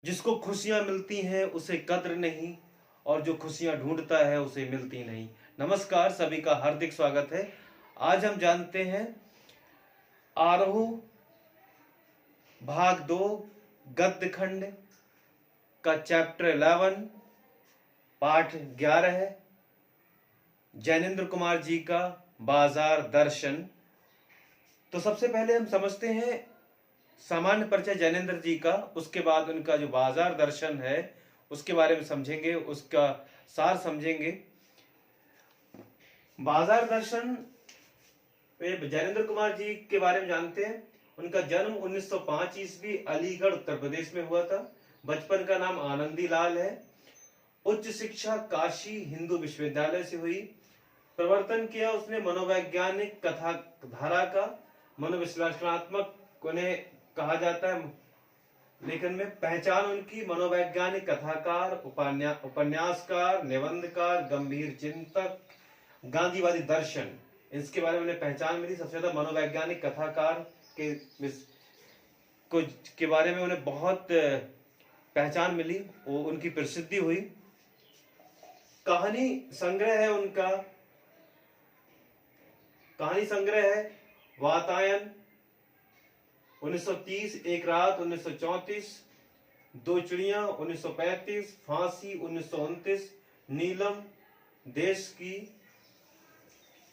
जिसको खुशियां मिलती हैं उसे कद्र नहीं, और जो खुशियां ढूंढता है उसे मिलती नहीं। नमस्कार, सभी का हार्दिक स्वागत है। आज हम जानते हैं आरोह भाग 2 गद्य खंड का चैप्टर 11 पाठ 11 है, जैनेन्द्र कुमार जी का बाजार दर्शन। तो सबसे पहले हम समझते हैं सामान्य परिचय जैनेन्द्र जी का, उसके बाद उनका जो बाजार दर्शन है उसके बारे में समझेंगे, उसका सार समझेंगे। बाजार दर्शन में जैनेन्द्र कुमार जी के बारे में जानते हैं। उनका जन्म 1905 ईस्वी अलीगढ़ उत्तर प्रदेश में हुआ था। बचपन का नाम आनंदी लाल है। उच्च शिक्षा काशी हिंदू विश्वविद्यालय से हुई। प्रवर्तन किया उसने मनोवैज्ञानिक कथा धारा का। मनोविश्लेषणात्मक उन्हें कहा जाता है। लेखन में पहचान उनकी मनोवैज्ञानिक कथाकार, उपन्यासकार, निबंधकार, गंभीर चिंतक, गांधीवादी दर्शन, इसके बारे में उन्हें पहचान मिली। सबसे ज्यादा मनोवैज्ञानिक कथाकार के बारे में उन्हें बहुत पहचान मिली, वो उनकी प्रसिद्धि हुई। कहानी संग्रह है उनका, कहानी संग्रह है वातायन 1930, एक रात 1934, दो चिड़िया 1935, फांसी 1929, नीलम, देश की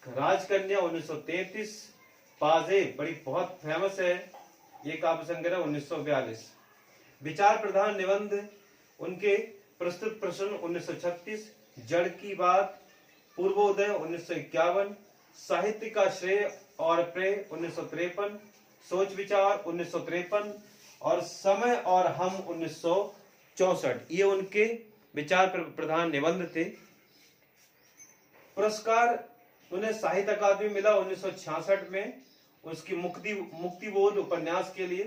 राजकन्या 1933, पाजे बड़ी बहुत फेमस है ये काव्य संग्रह 1942। विचार प्रधान निबंध उनके प्रस्तुत प्रश्न 1936, जड़ की बात, पूर्वोदय 1951, साहित्य का श्रेय और प्रेय 1953, सोच विचार 1953 और समय और हम 1964। ये उनके विचार प्रधान निबंध थे। पुरस्कार उन्हें साहित्य अकादमी मिला 1966 में उसकी मुक्तिबोध उपन्यास के लिए।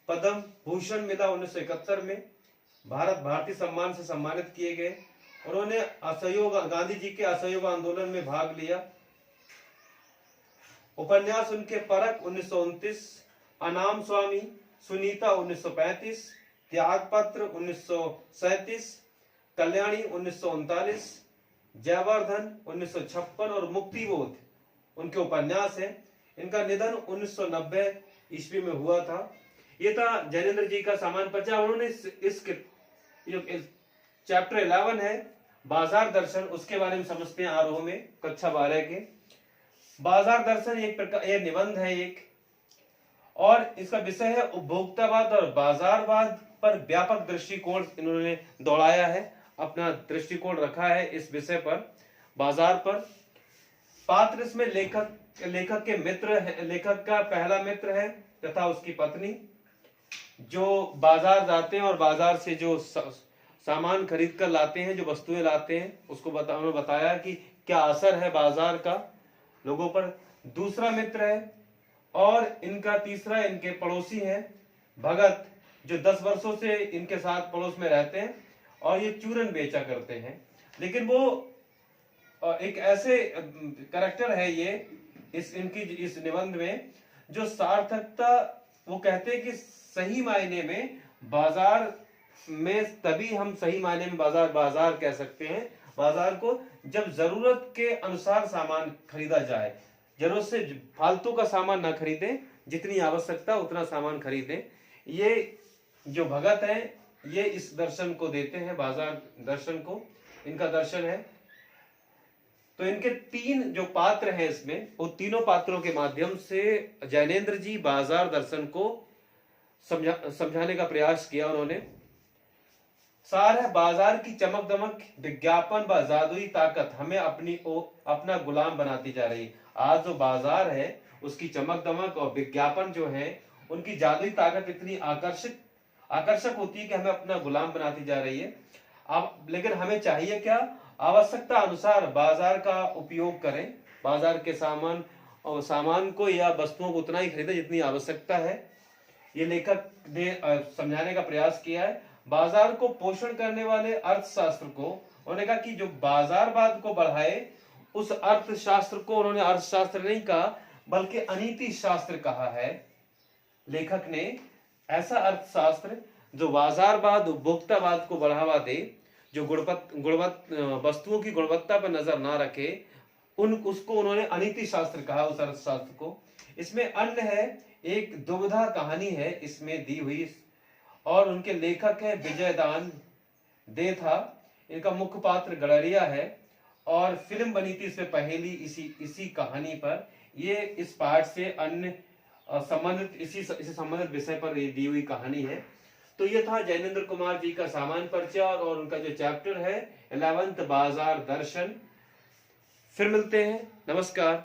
पद्म भूषण मिला 1971 में। भारतीय सम्मान से सम्मानित किए गए। उन्होंने असहयोग गांधी जी के असहयोग आंदोलन में भाग लिया। उपन्यास उनके परख 1929, अनाम स्वामी, सुनीता 1935, त्यागपत्र 1937, कल्याणी 1939, जयवर्धन 1956 और मुक्तिबोध उनके उपन्यास हैं। इनका निधन 1990 ईस्वी में हुआ था। ये था जैनेन्द्र जी का सामान्य परिचय। उन्होंने इस चैप्टर 11 है बाजार दर्शन, उसके बारे में समझते हैं आरोह में कक्षा 12 के। बाजार दर्शन एक प्रकार यह निबंध है एक, और इसका विषय है उपभोक्तावाद और बाजारवाद पर व्यापक दृष्टिकोण इन्होंने दौड़ाया है, अपना दृष्टिकोण रखा है इस विषय पर, बाजार पर। पात्र इसमें लेखक के मित्र है, लेखक का पहला मित्र है तथा उसकी पत्नी, जो बाजार जाते हैं और बाजार से जो सामान खरीद कर लाते हैं, जो वस्तुएं लाते हैं, उसको उन्होंने बताया कि क्या असर है बाजार का लोगों पर। दूसरा मित्र है, और इनका तीसरा इनके पड़ोसी है भगत, जो 10 वर्षों से इनके साथ पड़ोस में रहते हैं और ये चूरन बेचा करते हैं। लेकिन वो एक ऐसे कैरेक्टर है ये इस निबंध में, जो सार्थकता, वो कहते हैं कि सही मायने में बाजार में तभी हम सही मायने में बाजार कह सकते हैं बाजार को, जब जरूरत के अनुसार सामान खरीदा जाए। जरूरत से फालतू का सामान ना खरीदें, जितनी आवश्यकता उतना सामान खरीदें। ये जो भगत हैं ये इस दर्शन को देते हैं, बाजार दर्शन को इनका दर्शन है। तो इनके 3 जो पात्र हैं इसमें, वो तीनों पात्रों के माध्यम से जैनेन्द्र जी बाजार दर्शन को समझाने का प्रयास किया उन्होंने। सार है बाजार की चमक दमक, विज्ञापन व जादुई ताकत हमें अपना गुलाम बनाती जा रही। आज जो बाजार है उसकी चमक दमक और विज्ञापन जो है उनकी जादुई ताकत इतनी आकर्षक होती है कि हमें अपना गुलाम बनाती जा रही है। अब लेकिन हमें चाहिए क्या? आवश्यकता अनुसार बाजार का उपयोग करें, बाजार के सामान को या वस्तुओं को उतना ही खरीदें जितनी आवश्यकता है। ये लेखक ने समझाने का प्रयास किया है। बाजार को पोषण करने वाले अर्थशास्त्र को उन्होंने कहा कि जो बाजारवाद को बढ़ाए, उस अर्थशास्त्र को उन्होंने अर्थशास्त्र नहीं कहा बल्कि अनीति शास्त्र कहा है लेखक ने। ऐसा अर्थशास्त्र जो बाजारवाद उपभोक्तावाद को बढ़ावा दे, जो वस्तुओं की गुणवत्ता पर नजर ना रखे, उसको उन्होंने अनीति शास्त्र कहा, उस अर्थशास्त्र को। इसमें अन्य है, एक दुविधा कहानी है इसमें दी हुई, और उनके लेखक है विजयदान दे था। इनका मुख्य पात्र गडरिया है, और फिल्म बनी थी इसमें पहेली इसी कहानी पर। ये इस पाठ से अन्य संबंधित इसी संबंधित विषय पर ये दी हुई कहानी है। तो ये था जैनेंद्र कुमार जी का सामान्य परिचय और उनका जो चैप्टर है 11th बाजार दर्शन। फिर मिलते हैं, नमस्कार।